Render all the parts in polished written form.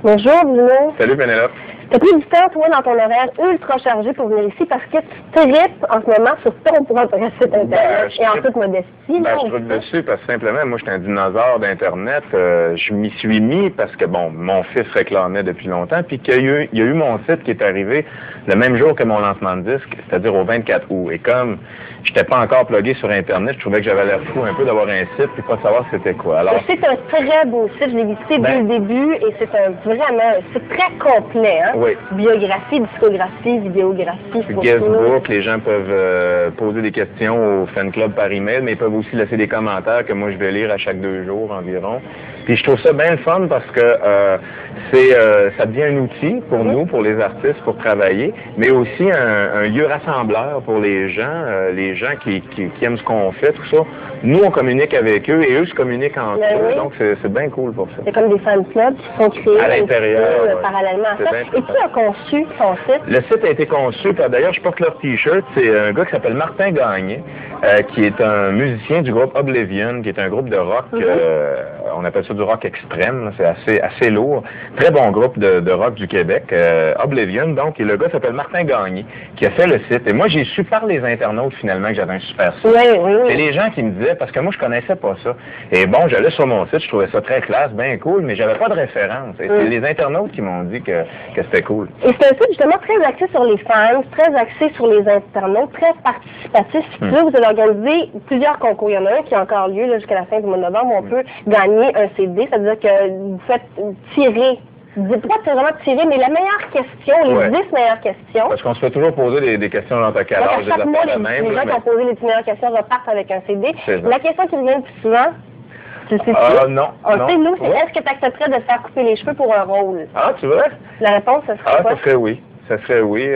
Bonjour, Bruno. Salut, Pénélope. T'as pris du temps, toi, dans ton horaire ultra chargé pour venir ici parce que tu tripes en ce moment sur ton propre site Internet et en toute modestie. Je tripe dessus parce que simplement, moi, je suis un dinosaure d'Internet. Je m'y suis mis parce que, bon, mon fils réclamait depuis longtemps, puis qu'il y a eu mon site qui est arrivé le même jour que mon lancement de disque, c'est-à-dire au 24 août. Et comme j'étais pas encore plugué sur Internet, je trouvais que j'avais l'air fou un peu d'avoir un site puis pas de savoir c'était quoi. Alors, c'est un très beau site, je l'ai visité dès le début et c'est vraiment un site très complet, hein? Oui. Biographie, discographie, vidéographie, guestbook, les gens peuvent poser des questions au fan club par email, mais ils peuvent aussi laisser des commentaires que moi je vais lire à chaque 2 jours environ. Puis je trouve ça bien le fun parce que ça devient un outil pour nous, pour les artistes, pour travailler, mais aussi un lieu rassembleur pour les gens qui aiment ce qu'on fait, tout ça. Nous, on communique avec eux et eux se communiquent entre eux, donc c'est bien cool pour ça. C'est comme des fan clubs qui sont créés à l'intérieur, parallèlement à ça. Et qui a conçu ton site? Le site a été conçu, d'ailleurs, je porte leur t-shirt, c'est un gars qui s'appelle Martin Gagné, qui est un musicien du groupe Oblivion, qui est un groupe de rock, on appelle ça du rock extrême, c'est assez lourd. Très bon groupe de rock du Québec, Oblivion, donc, et le gars s'appelle Martin Gagné, qui a fait le site. Et moi, j'ai su par les internautes, finalement, que j'avais un super site. Oui. C'est les gens qui me disaient, parce que moi, je connaissais pas ça. Et bon, j'allais sur mon site, je trouvais ça très classe, bien cool, mais j'avais pas de référence. Et c'est les internautes qui m'ont dit que c'était cool. Et c'est un site, justement, très axé sur les fans, très axé sur les internautes, très participatif. Si tu veux, vous allez organiser plusieurs concours. Il y en a un qui a encore lieu jusqu'à la fin du mois de novembre. On peut gagner un CD, c'est-à-dire que vous faites tirer. Pas vraiment tirer, mais la meilleure question, les 10 meilleures questions. Parce qu'on se fait toujours poser des questions dans ta calage. Donc, à chaque mois, les gens qui ont posé les 10 meilleures questions repartent avec un CD. La question qui revient le plus souvent, tu sais non. Nous, c'est est-ce que tu accepterais de te faire couper les cheveux pour un rôle? Ah, tu vois? La réponse, ce serait quoi? Ça serait oui. Ça serait oui.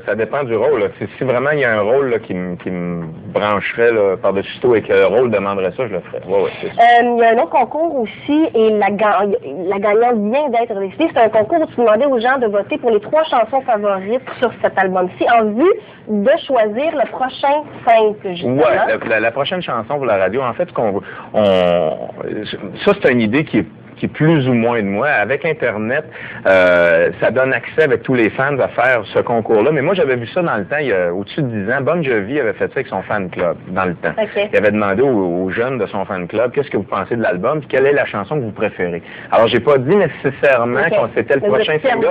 Ça dépend du rôle. Si vraiment il y a un rôle là, qui me brancherait par-dessus tout et que le rôle demanderait ça, je le ferais. Ouais, il y a un autre concours aussi et la gagnante vient d'être décidée. C'est un concours où tu demandais aux gens de voter pour les 3 chansons favorites sur cet album-ci en vue de choisir le prochain simple, justement. Oui, la prochaine chanson pour la radio, en fait, ça c'est une idée qui est plus ou moins de moi. Avec Internet, ça donne accès avec tous les fans à faire ce concours-là. Mais moi, j'avais vu ça dans le temps, il y a au-dessus de 10 ans. Bon Jovi avait fait ça avec son fan club, dans le temps. Okay. Il avait demandé aux jeunes de son fan club, qu'est-ce que vous pensez de l'album, puis quelle est la chanson que vous préférez. Alors, j'ai pas dit nécessairement qu'on c'était le prochain single.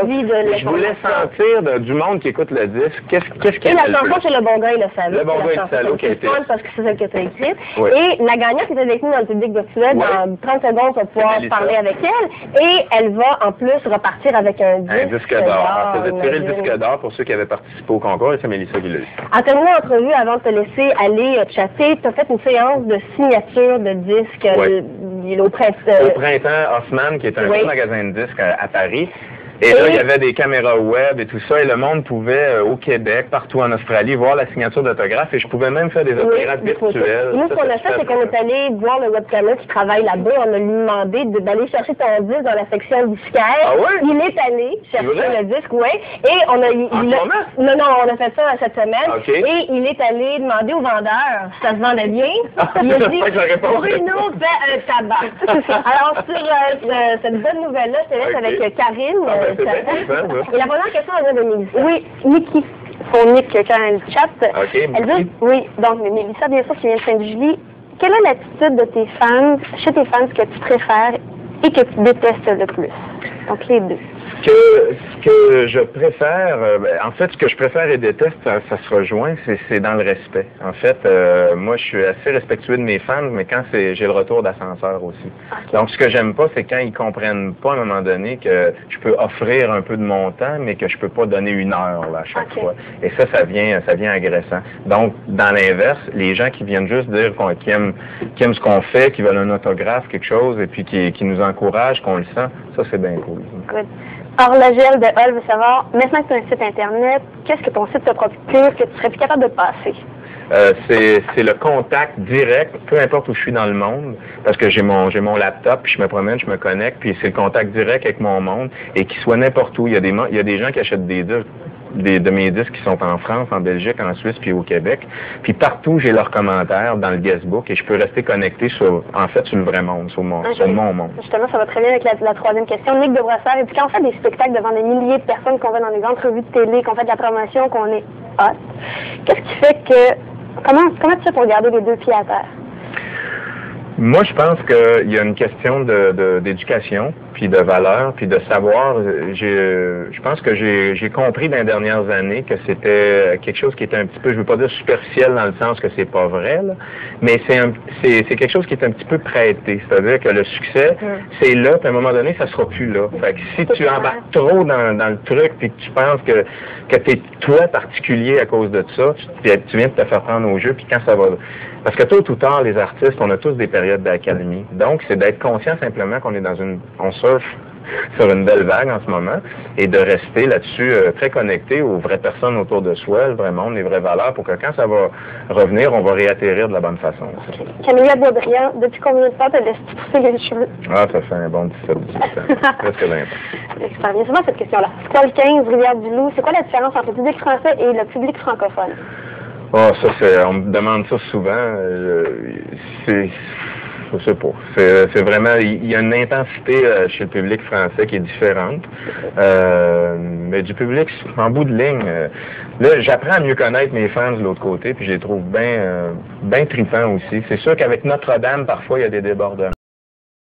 Je voulais sentir du monde qui écoute le disque, qu'est-ce qu'il y a. Et la chanson, c'est Le Bon Gars et le Salaud. Le Bon Gars et le Salaud qui a été. Parce que c'est celle que tu as écrite. Et la gagnante qui était avec nous dans le public virtuel, dans 30 secondes, on va pouvoir parler avec elle. Et elle va en plus repartir avec un disque d'or. Elle faisait tirer le disque d'or pour ceux qui avaient participé au concours et c'est Mélissa qui l'a eu. En terminant l'entrevue, avant de te laisser aller chatter, tu as fait une séance de signature de disques au printemps. Au printemps, Haussmann, qui est un gros magasin de disques à Paris. Et là, il y avait des caméras web et tout ça, et le monde pouvait, au Québec, partout en Australie, voir la signature d'autographe, et je pouvais même faire des autographes virtuels. Nous, ce qu'on a fait, c'est qu'on est allé voir le webcamer qui travaille là-bas, on a lui demandé d'aller chercher ton disque dans la section disquaire. Ah ouais? Il est allé chercher le disque, et on a... Non, on a fait ça cette semaine, et il est allé demander au vendeur si ça se vendait bien. Il a dit, Bruno fait un tabac. Alors, sur cette bonne nouvelle-là, je te laisse avec Karine. Et la première question, elle vient de Mélissa. Oui, Niki. Son Nick quand elle chatte. Elle dit, oui, donc Mélissa, bien sûr, qui vient de Sainte-Julie. Quelle est l'attitude de tes fans, chez tes fans, que tu préfères et que tu détestes le plus? Donc, les deux. Ce que je préfère, en fait, ce que je préfère et déteste, ça se rejoint, c'est dans le respect. En fait, moi, je suis assez respectueux de mes fans, mais quand j'ai le retour d'ascenseur aussi. Donc, ce que j'aime pas, c'est quand ils comprennent pas à un moment donné que je peux offrir un peu de mon temps, mais que je peux pas donner 1 heure là, à chaque fois. Et ça vient agressant. Donc, dans l'inverse, les gens qui viennent juste dire qu'ils aiment ce qu'on fait, qui veulent un autographe, quelque chose, et puis qui nous encouragent, qu'on le sent, ça, c'est bien cool. Good. Alors, la GL de Hall veut savoir, maintenant que tu as un site Internet, qu'est-ce que ton site te procure que tu serais plus capable de passer? C'est le contact direct, peu importe où je suis dans le monde, parce que j'ai mon laptop, puis je me promène, je me connecte, puis c'est le contact direct avec mon monde, et qu'il soit n'importe où. Il y a des gens qui achètent des disques de mes disques qui sont en France, en Belgique, en Suisse, puis au Québec. Puis partout, j'ai leurs commentaires dans le guestbook et je peux rester connecté sur le vrai monde, sur mon monde. Justement, ça va très bien avec la troisième question. Nick de Brossard, et puis quand on fait des spectacles devant des milliers de personnes, qu'on va dans des entrevues de télé, qu'on fait de la promotion, qu'on est hot, qu'est-ce qui fait que... Comment tu fais pour garder les deux pieds à terre? Moi, je pense qu'il y a une question d'éducation, puis de valeur, puis de savoir. Je pense que j'ai compris dans les dernières années que c'était quelque chose qui était un petit peu, je veux pas dire superficiel dans le sens que c'est pas vrai, là, mais c'est quelque chose qui est un petit peu prêté. C'est-à-dire que le succès, c'est là, puis à un moment donné, ça sera plus là. Fait que si tu embarques trop dans le truc, puis que tu penses que t'es toi particulier à cause de ça, tu viens de te faire prendre au jeu, puis quand ça va... Parce que tôt ou tard, les artistes, on a tous des périodes d'accalmie. Donc, c'est d'être conscient simplement qu'on est on surfe sur une belle vague en ce moment et de rester là-dessus très connecté aux vraies personnes autour de soi, le vrai monde, les vraies valeurs, pour que quand ça va revenir, on va réatterrir de la bonne façon. Okay. Camilla Baudrillard, depuis combien de temps te laisses-tu pousser les cheveux? Ah, ça fait un bon 17-18 ans. Presque 20 ans. Super bien. C'est moi cette question-là. Paul 15, Rivière-du-Loup, c'est quoi la différence entre le public français et le public francophone? Oh, on me demande ça souvent. Je sais pas. C'est vraiment, il y a une intensité chez le public français qui est différente. Mais du public, en bout de ligne, là, j'apprends à mieux connaître mes fans de l'autre côté, puis je les trouve bien tripants aussi. C'est sûr qu'avec Notre-Dame, parfois, il y a des débordements.